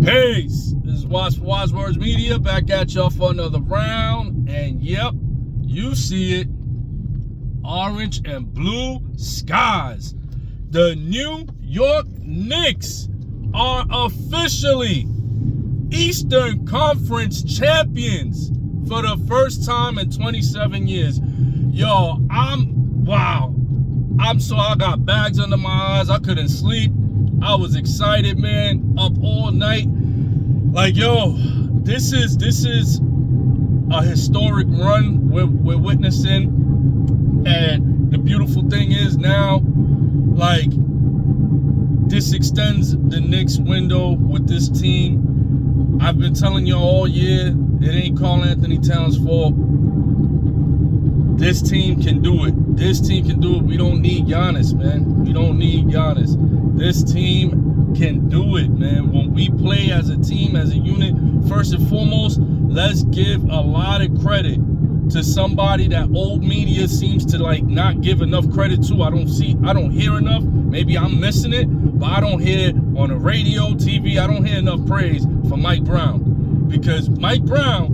Peace. This is Wise Words Media back at y'all for another round. And yep, you see it. Orange and blue skies. The New York Knicks are officially Eastern Conference champions for the first time in 27 years. Yo, I got bags under my eyes. I couldn't sleep. I was excited, man, up all night. Like, yo, this is a historic run we're witnessing. And the beautiful thing is now, like, this extends the Knicks window with this team. I've been telling y'all all year, it ain't Karl Anthony Towns' fault. This team can do it. This team can do it. We don't need Giannis, man. We don't need Giannis. This team can do it, man. When we play as a team, as a unit, first and foremost, let's give a lot of credit to somebody that old media seems to like not give enough credit to. I don't hear enough. Maybe I'm missing it, but I don't hear on the radio, TV, I don't hear enough praise for Mike Brown. Because Mike Brown,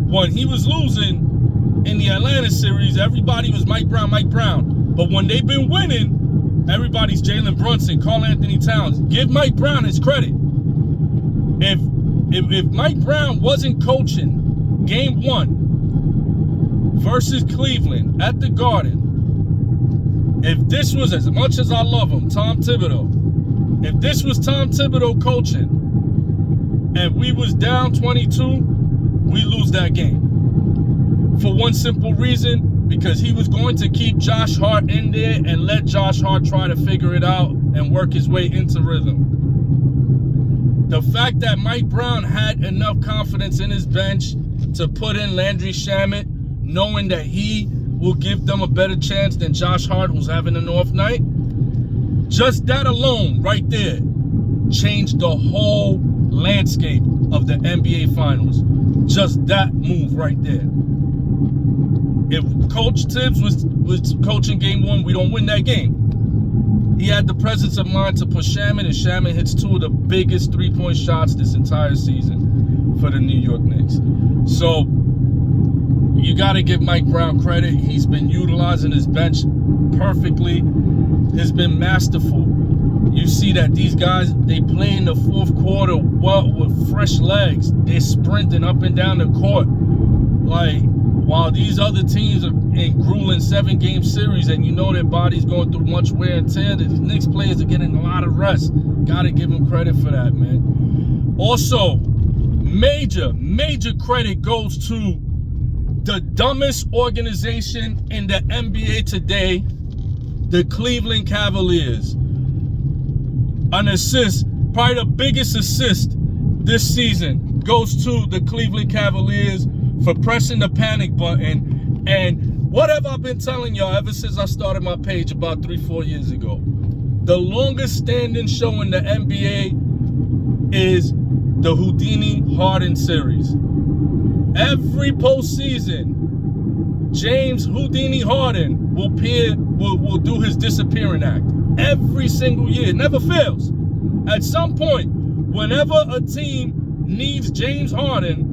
when he was losing in the Atlanta series, everybody was Mike Brown. But when they've been winning, everybody's Jalen Brunson, Karl Anthony Towns. Give Mike Brown his credit. If Mike Brown wasn't coaching game 1 versus Cleveland at the Garden, if this was, as much as I love him, Tom Thibodeau, if this was Tom Thibodeau coaching and we was down 22, we lose that game. For one simple reason, because he was going to keep Josh Hart in there and let Josh Hart try to figure it out and work his way into rhythm. The fact that Mike Brown had enough confidence in his bench to put in Landry Shamet, knowing that he will give them a better chance than Josh Hart, who's having an off night, just that alone right there changed the whole landscape of the NBA Finals. Just that move right there. If Coach Tibbs was coaching game 1, we don't win that game. He had the presence of mind to push Shamet, and Shamet hits 2 of the biggest three-point shots this entire season for the New York Knicks. So you got to give Mike Brown credit. He's been utilizing his bench perfectly. He's been masterful. You see that these guys, they play in the fourth quarter with fresh legs. They're sprinting up and down the court. Like, while these other teams are in grueling 7-game series and you know their body's going through much wear and tear, these Knicks players are getting a lot of rest. Got to give them credit for that, man. Also, major credit goes to the dumbest organization in the NBA today, the Cleveland Cavaliers. An assist, probably the biggest assist this season, goes to the Cleveland Cavaliers for pressing the panic button. And whatever I've been telling y'all ever since I started my page about 3-4 years ago, the longest standing show in the NBA is the Houdini-Harden series. Every postseason, James Houdini Harden will do his disappearing act. Every single year. It never fails. At some point, whenever a team needs James Harden,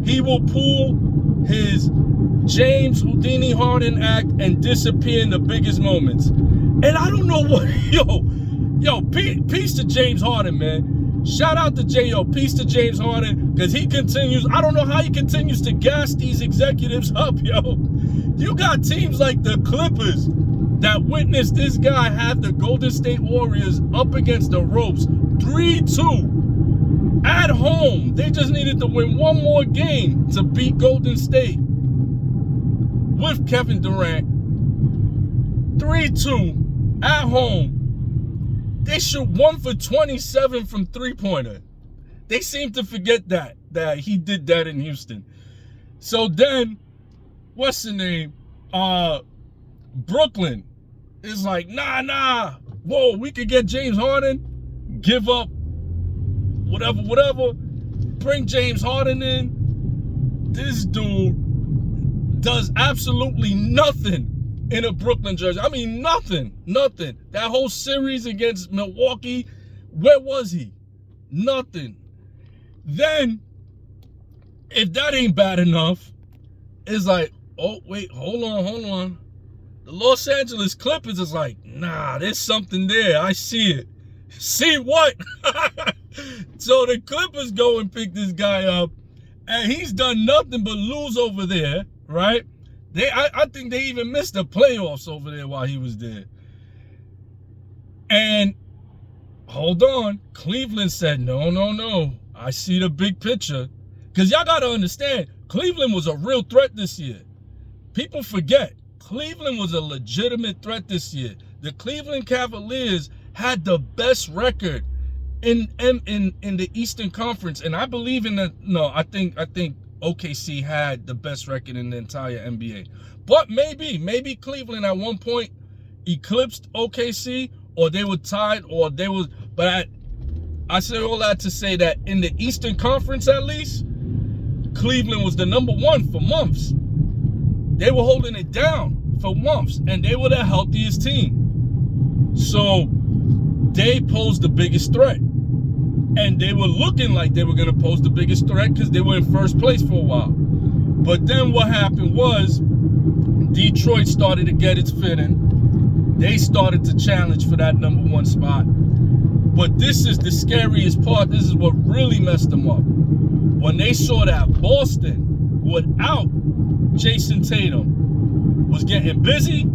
he will pull his James Houdini Harden act and disappear in the biggest moments. And I don't know what, yo, peace to James Harden, man. Shout out to J.O. Peace to James Harden, because he continues. I don't know how he continues to gas these executives up, yo. You got teams like the Clippers that witnessed this guy have the Golden State Warriors up against the ropes 3-2 at home. They just needed to win one more game to beat Golden State with Kevin Durant. 3-2 at home. They shoot 1 for 27 from three-pointer. They seem to forget that he did that in Houston. So then, what's the name? Brooklyn is like, nah. Whoa, we could get James Harden, give up whatever. Bring James Harden in. This dude does absolutely nothing in a Brooklyn jersey. I mean, nothing. That whole series against Milwaukee, where was he? Nothing. Then, if that ain't bad enough, it's like, oh, wait, hold on. The Los Angeles Clippers is like, nah, there's something there. I see it. See what? So the Clippers go and pick this guy up, and he's done nothing but lose over there, right? I think they even missed the playoffs over there while he was there. And hold on, Cleveland said, no. I see the big picture. Because y'all got to understand, Cleveland was a real threat this year. People forget, Cleveland was a legitimate threat this year. The Cleveland Cavaliers had the best record in the Eastern Conference. And I believe in that. No, I think OKC had the best record in the entire NBA. But maybe Cleveland at one point eclipsed OKC, or they were tied, or they was. But I say all that to say that in the Eastern Conference, at least, Cleveland was the number one for months. They were holding it down for months, and they were the healthiest team. So they posed the biggest threat. And they were looking like they were going to pose the biggest threat because they were in first place for a while. But then what happened was Detroit started to get its fitting. They started to challenge for that number one spot. But this is the scariest part. This is what really messed them up. When they saw that Boston, without Jason Tatum, was getting busy,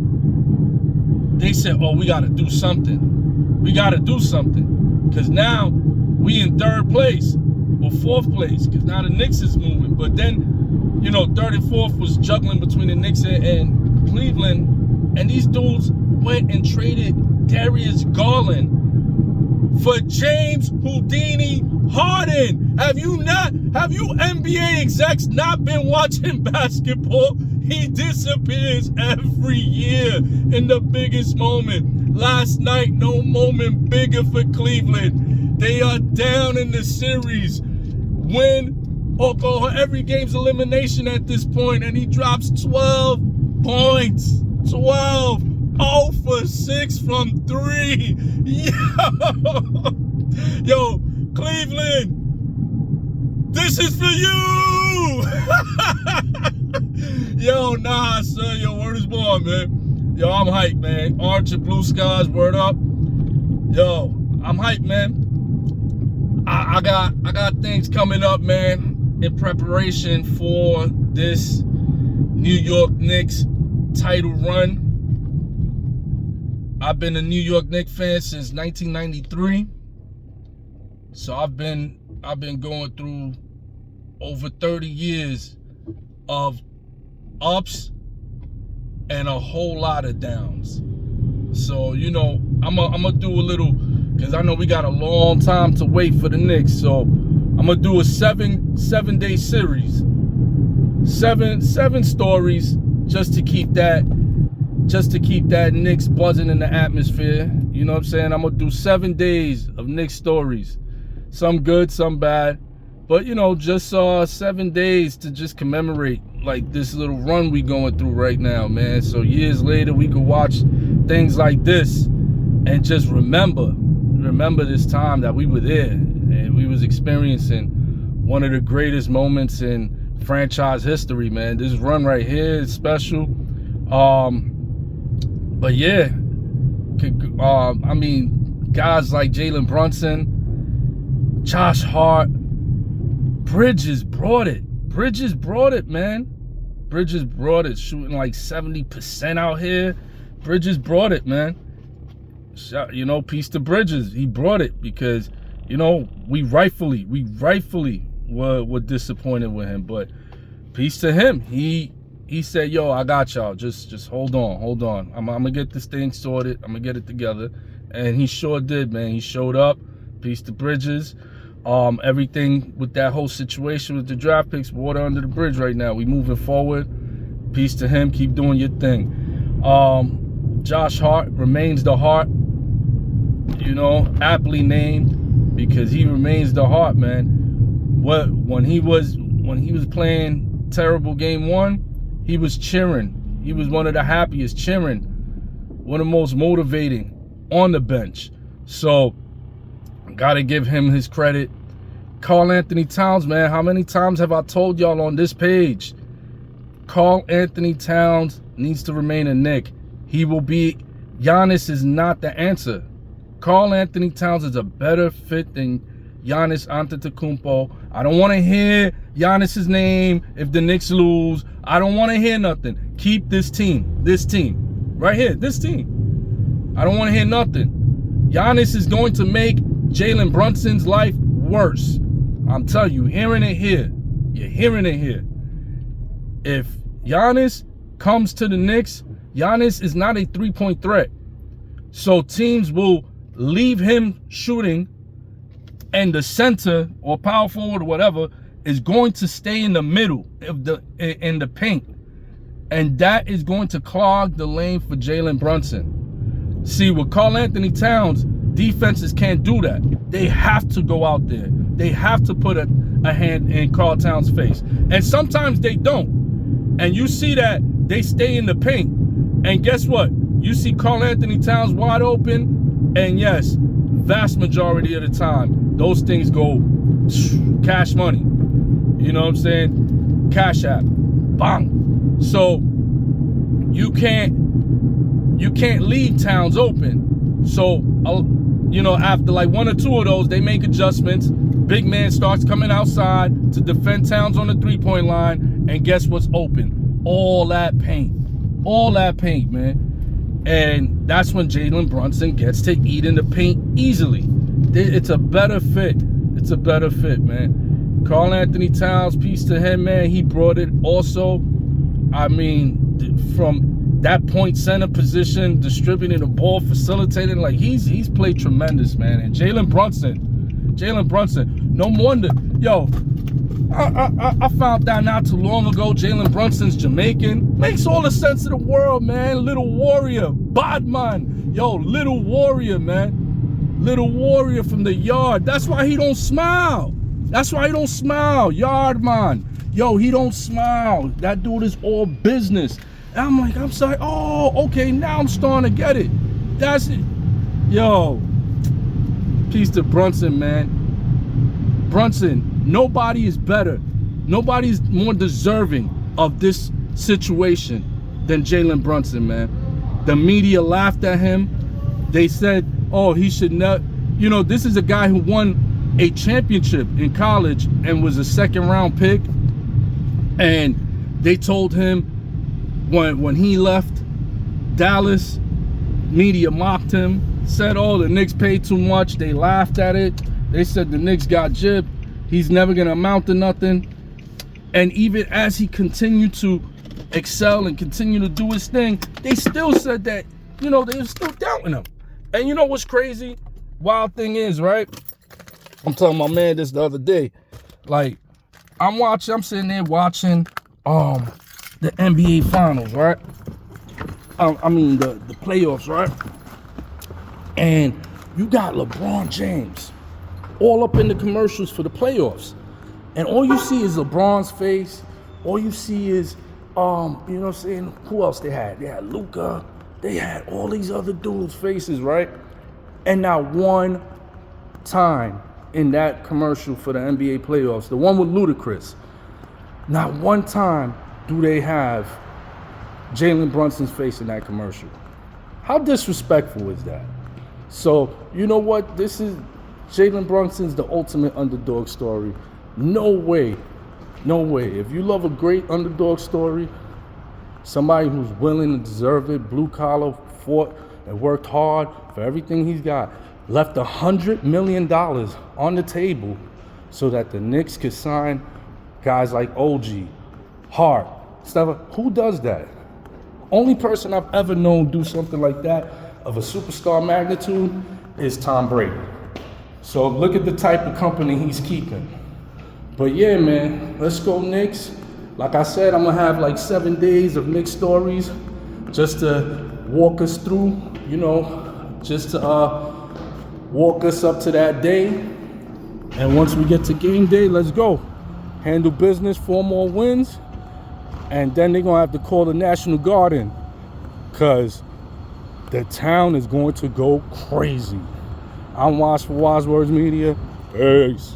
they said, oh, we got to do something. We got to do something. Because now we in third place or fourth place, because now the Knicks is moving. But then, you know, third and fourth was juggling between the Knicks and Cleveland. And these dudes went and traded Darius Garland for James Houdini Harden. Have you NBA execs not been watching basketball? He disappears every year in the biggest moment. Last night, no moment bigger for Cleveland. They are down in the series. Win or go, every game's elimination at this point, and he drops 12 points. 12. 0 for 6 from 3. Yo, Cleveland, this is for you. Yo, nah, sir, your word is born, man. Yo, I'm hyped, man. Orange and blue skies, word up. Yo, I'm hyped, man. I got things coming up, man, in preparation for this New York Knicks title run. I've been a New York Knicks fan since 1993. So I've been going through over 30 years of ups and a whole lot of downs. So, you know, I'm gonna do a little, because I know we got a long time to wait for the Knicks. So I'm gonna do a seven-day series. Seven stories just to keep that Knicks buzzing in the atmosphere. You know what I'm saying? I'm gonna do 7 days of Knicks stories. Some good, some bad. But, you know, just 7 days to just commemorate, like, this little run we going through right now, man. So years later, we could watch things like this and just remember this time that we were there and we was experiencing one of the greatest moments in franchise history, man. This run right here is special. But yeah, I mean, guys like Jalen Brunson, Josh Hart, Bridges brought it, man. Bridges brought it, shooting like 70% out here. Bridges brought it, man. You know, peace to Bridges. He brought it because, you know, we rightfully were disappointed with him. But peace to him. He said, yo, I got y'all. Just hold on. I'm gonna get this thing sorted. I'm gonna get it together. And he sure did, man. He showed up. Peace to Bridges. Everything with that whole situation with the draft picks, water under the bridge right now. We moving forward. Peace to him. Keep doing your thing. Josh Hart remains the Hart. You know, aptly named because he remains the Hart, man. When he was playing terrible game one, he was cheering. He was one of the happiest, cheering. One of the most motivating on the bench. So Gotta give him his credit. Karl Anthony Towns, man, how many times have I told y'all on this page? Karl Anthony Towns needs to remain a Knick. He will be, Giannis is not the answer. Karl Anthony Towns is a better fit than Giannis Antetokounmpo. I don't want to hear Giannis's name if the Knicks lose. I don't want to hear nothing. Keep this team, right here, this team. I don't want to hear nothing. Giannis is going to make Jalen Brunson's life worse. I'm telling you, hearing it here. You're hearing it here. If Giannis comes to the Knicks, Giannis is not a three-point threat. So teams will leave him shooting, and the center or power forward or whatever is going to stay in the middle of in the paint. And that is going to clog the lane for Jalen Brunson. See, with Karl Anthony Towns, defenses can't do that. They have to go out there. They have to put a hand in Karl Towns' face. And sometimes they don't. And you see that they stay in the paint. And guess what? You see Karl Anthony Towns wide open. And yes, vast majority of the time, those things go cash money. You know what I'm saying? Cash app. Bang. So you can't leave Towns open. So, you know, after like one or two of those, they make adjustments. Big man starts coming outside to defend Towns on the three-point line. And guess what's open? All that paint. All that paint, man. And that's when Jalen Brunson gets to eat in the paint easily. It's a better fit. It's a better fit, man. Karl Anthony Towns, peace to him, man. He brought it also. I mean, from that point center position, distributing the ball, facilitating, like he's played tremendous, man. And Jalen Brunson, no wonder. Yo, I found that not too long ago. Jalen Brunson's Jamaican. Makes all the sense in the world, man. Little warrior, Badman. Yo, little warrior, man. Little warrior from the yard. That's why he don't smile. That's why he don't smile. Yard man. Yo, he don't smile. That dude is all business. And I'm like, I'm sorry. Oh, okay, now I'm starting to get it. That's it. Yo, peace to Brunson, man. Brunson, nobody is better. Nobody's more deserving of this situation than Jalen Brunson, man. The media laughed at him. They said, oh, he should not. You know, this is a guy who won a championship in college and was a second-round pick. And they told him when he left Dallas, media mocked him, said, oh, the Knicks paid too much. They laughed at it. They said the Knicks got gypped. He's never going to amount to nothing. And even as he continued to excel and continue to do his thing, they still said that, you know, they were still doubting him. And you know what's crazy? Wild thing is, right? I'm telling my man this the other day. Like, I'm sitting there watching the NBA Finals, right? I mean, the playoffs, right? And you got LeBron James all up in the commercials for the playoffs. And all you see is LeBron's face. All you see is, you know what I'm saying? Who else they had? They had Luka. They had all these other dudes' faces, right? And not one time in that commercial for the NBA playoffs, the one with Ludacris, not one time do they have Jalen Brunson's face in that commercial. How disrespectful is that? So, you know what? This is Jalen Brunson's the ultimate underdog story. No way. No way. If you love a great underdog story, somebody who's willing and deserve it, blue collar, fought and worked hard for everything he's got, left $100 million on the table so that the Knicks could sign guys like OG, Hart, stuff. Who does that? Only person I've ever known do something like that of a superstar magnitude is Tom Brady. So look at the type of company he's keeping. But yeah, man, let's go Knicks. Like I said, I'm gonna have like 7 days of Knicks stories just to walk us through, you know, just to walk us up to that day. And once we get to game day, let's go. Handle business, 4 more wins. And then they're gonna have to call the National Guard in, because the town is going to go crazy. I'm Watch for Wise Words Media. Peace.